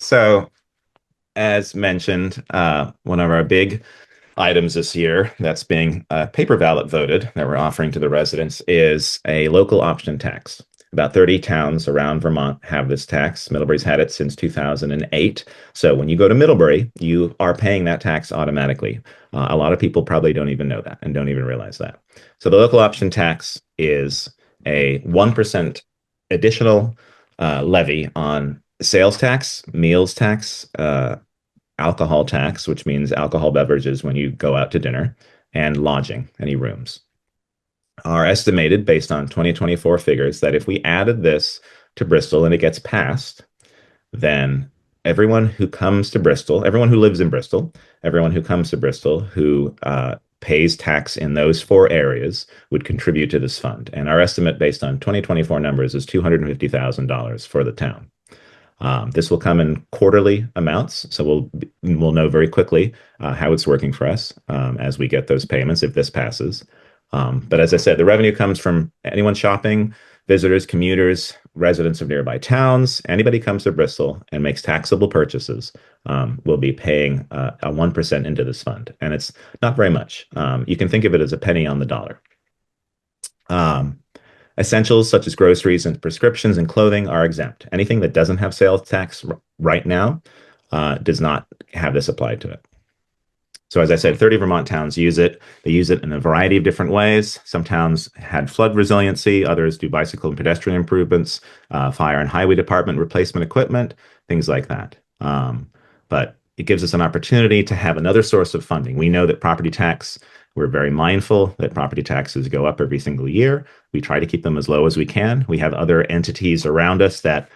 So, as mentioned, one of our big items this year that's being paper ballot voted that we're offering to the residents is a local option tax. About 30 towns around Vermont have this tax. Middlebury's had it since 2008. So when you go to Middlebury, you are paying that tax automatically. A lot of people probably don't even know that and don't even realize that. So the local option tax is a 1% additional levy on sales tax, meals tax, alcohol tax, which means alcohol beverages when you go out to dinner, and lodging, any rooms, are estimated based on 2024 figures that if we added this to Bristol and it gets passed, then everyone who comes to Bristol, everyone who lives in Bristol, everyone who comes to Bristol who pays tax in those four areas would contribute to this fund. And our estimate based on 2024 numbers is $250,000 for the town. This will come in quarterly amounts, so we'll know very quickly how it's working for us as we get those payments if this passes. But as I said, the revenue comes from anyone shopping, visitors, commuters, residents of nearby towns. Anybody comes to Bristol and makes taxable purchases will be paying a 1% into this fund, and it's not very much. You can think of it as a penny on the dollar. Um, Essentials such as groceries and prescriptions and clothing are exempt. Anything that doesn't have sales tax right now does not have this applied to it. So as I said, 30 Vermont towns use it. They use it in a variety of different ways. Some towns had flood resiliency, others do bicycle and pedestrian improvements, fire and highway department replacement equipment, things like that. But it gives us an opportunity to have another source of funding. We know that property tax, we're very mindful that property taxes go up every single year. We try to keep them as low as we can. We have other entities around us that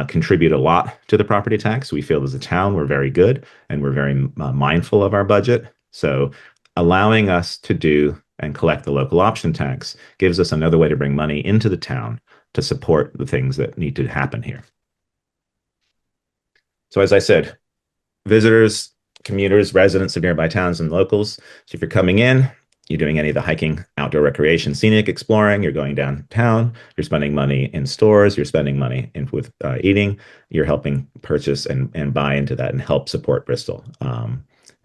contribute a lot to the property tax. We feel as a town we're very good and we're very mindful of our budget. So allowing us to do and collect the local option tax gives us another way to bring money into the town to support the things that need to happen here. So as I said, visitors, commuters, residents of nearby towns and locals. So if you're coming in, you're doing any of the hiking, outdoor recreation, scenic exploring, you're going downtown, you're spending money in stores, you're spending money with eating, you're helping purchase and buy into that and help support Bristol.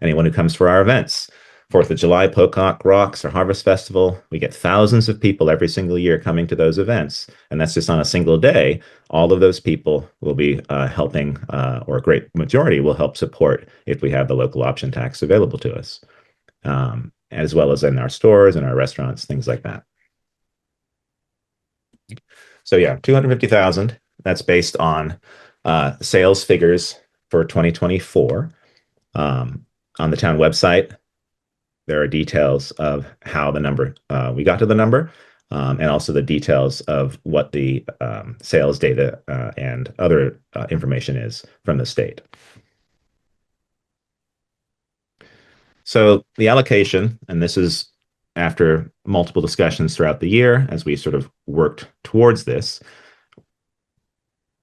Anyone who comes for our events, 4th of July, Pocock Rocks, or Harvest Festival, we get thousands of people every single year coming to those events. And that's just on a single day. All of those people will be helping, or a great majority will help support if we have the local option tax available to us, as well as in our stores and our restaurants, things like that. So yeah, 250,000. That's based on sales figures for 2024. On the town website, there are details of how the number we got to the number, and also the details of what the sales data and other information is from the state. So the allocation, and this is after multiple discussions throughout the year as we sort of worked towards this,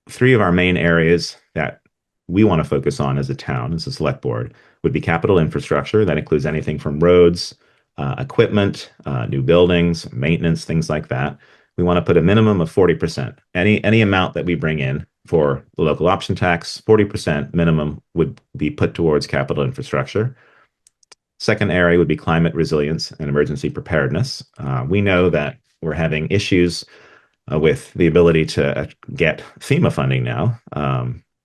three of our main areas that we want to focus on as a town, as a select board, would be capital infrastructure. That includes anything from roads, equipment, new buildings, maintenance, things like that. We want to put a minimum of 40%. Any amount that we bring in for the local option tax, 40% minimum would be put towards capital infrastructure. Second area would be climate resilience and emergency preparedness. We know that we're having issues with the ability to get FEMA funding now.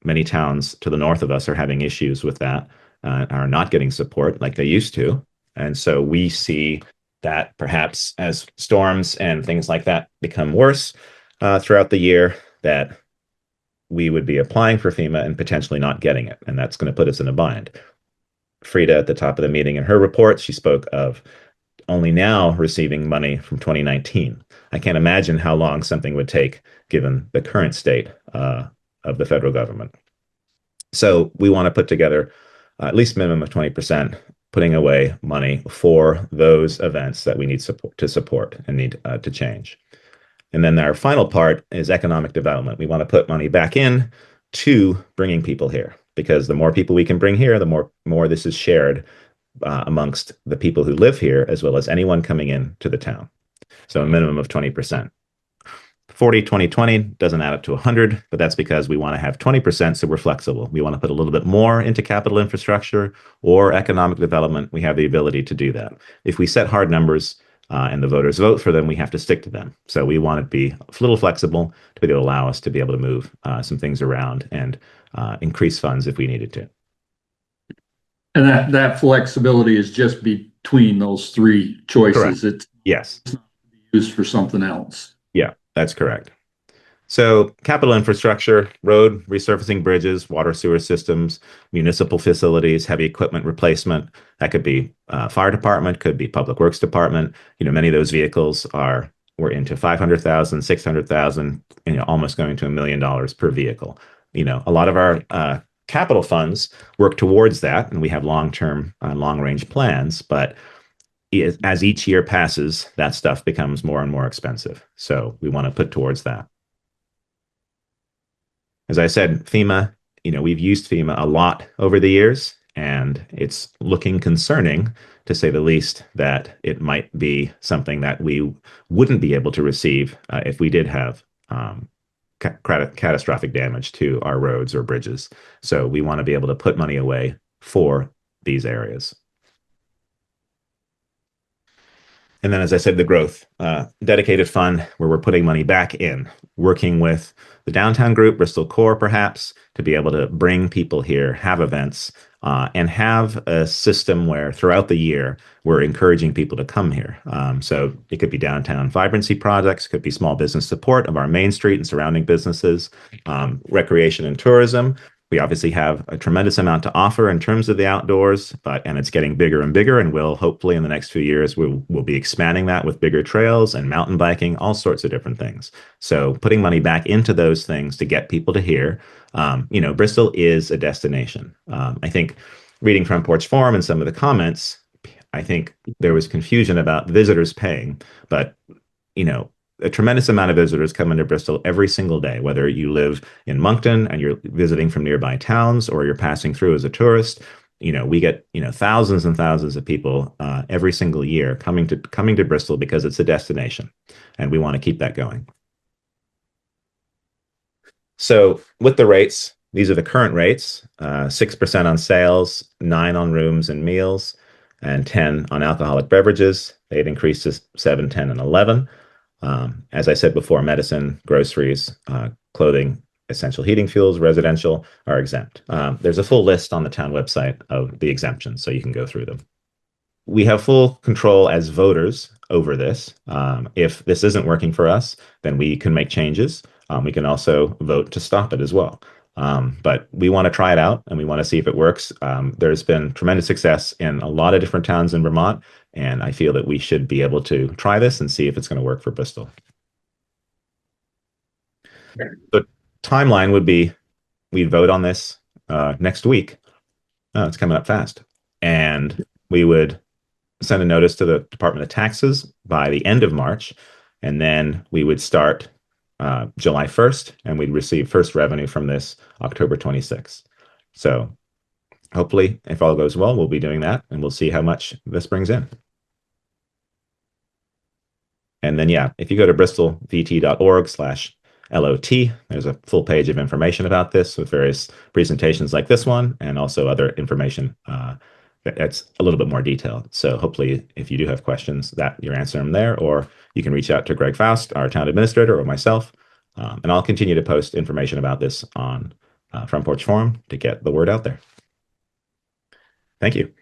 Many towns to the north of us are having issues with that, are not getting support like they used to. And so we see that perhaps as storms and things like that become worse throughout the year, that we would be applying for FEMA and potentially not getting it. And that's going to put us in a bind. Frida, at the top of the meeting in her report, she spoke of only now receiving money from 2019. I can't imagine how long something would take given the current state of the federal government. So we want to put together at least minimum of 20%, putting away money for those events that we need support and need to change. And then our final part is economic development. We want to put money back in to bringing people here, because the more people we can bring here, the more this is shared amongst the people who live here, as well as anyone coming in to the town. So a minimum of 20%. 40-20-20 doesn't add up to 100, but that's because we want to have 20%, so we're flexible. We want to put a little bit more into capital infrastructure or economic development. We have the ability to do that. If we set hard numbers and the voters vote for them, we have to stick to them. So we want to be a little flexible to be able to allow us to be able to move some things around and increase funds if we needed to. And that flexibility is just between those three Correct. choices. It's Yes. used for something else. Yeah, that's correct. So, capital infrastructure, road resurfacing bridges, water sewer systems, municipal facilities, heavy equipment replacement. That could be fire department, could be public works department. Many of those vehicles are we're into 500,000, 600,000, almost going to $1 million per vehicle. A lot of our capital funds work towards that, and we have long-term, long-range plans. But as each year passes, that stuff becomes more and more expensive. So we want to put towards that. As I said, FEMA, we've used FEMA a lot over the years, and it's looking concerning, to say the least, that it might be something that we wouldn't be able to receive if we did have catastrophic damage to our roads or bridges. So we want to be able to put money away for these areas. And then, as I said, the growth dedicated fund where we're putting money back in, working with the downtown group, Bristol Core, perhaps, to be able to bring people here, have events, and have a system where throughout the year we're encouraging people to come here. So it could be downtown vibrancy projects, could be small business support of our main street and surrounding businesses, recreation and tourism. We obviously have a tremendous amount to offer in terms of the outdoors, and it's getting bigger and bigger. And we'll hopefully in the next few years we'll be expanding that with bigger trails and mountain biking, all sorts of different things. So putting money back into those things to get people to here. Bristol is a destination. I think reading Front Porch Forum and some of the comments, I think there was confusion about visitors paying, but a tremendous amount of visitors come into Bristol every single day, whether you live in Moncton and you're visiting from nearby towns or you're passing through as a tourist. We get thousands and thousands of people every single year coming to Bristol because it's a destination, and we want to keep that going. So with the rates, these are the current rates: 6% on sales, 9 on rooms and meals, and 10 on alcoholic beverages. They've increased to 7, 10, and 11. As I said before, medicine, groceries, clothing, essential heating fuels, residential are exempt. There's a full list on the town website of the exemptions, so you can go through them. We have full control as voters over this. If this isn't working for us, then we can make changes. We can also vote to stop it as well. But we want to try it out and we want to see if it works. There's been tremendous success in a lot of different towns in Vermont, and I feel that we should be able to try this and see if it's going to work for Bristol. The timeline would be we'd vote on this next week. Oh, it's coming up fast. And we would send a notice to the Department of Taxes by the end of March, and then we would start July 1st, and we'd receive first revenue from this October 26th. So hopefully, if all goes well, we'll be doing that, and we'll see how much this brings in. And then, yeah, if you go to bristolvt.org/LOT, there's a full page of information about this with various presentations like this one, and also other information that's a little bit more detailed. So hopefully, if you do have questions, that you're answering them there, or you can reach out to Greg Faust, our town administrator, or myself. And I'll continue to post information about this on Front Porch Forum to get the word out there. Thank you.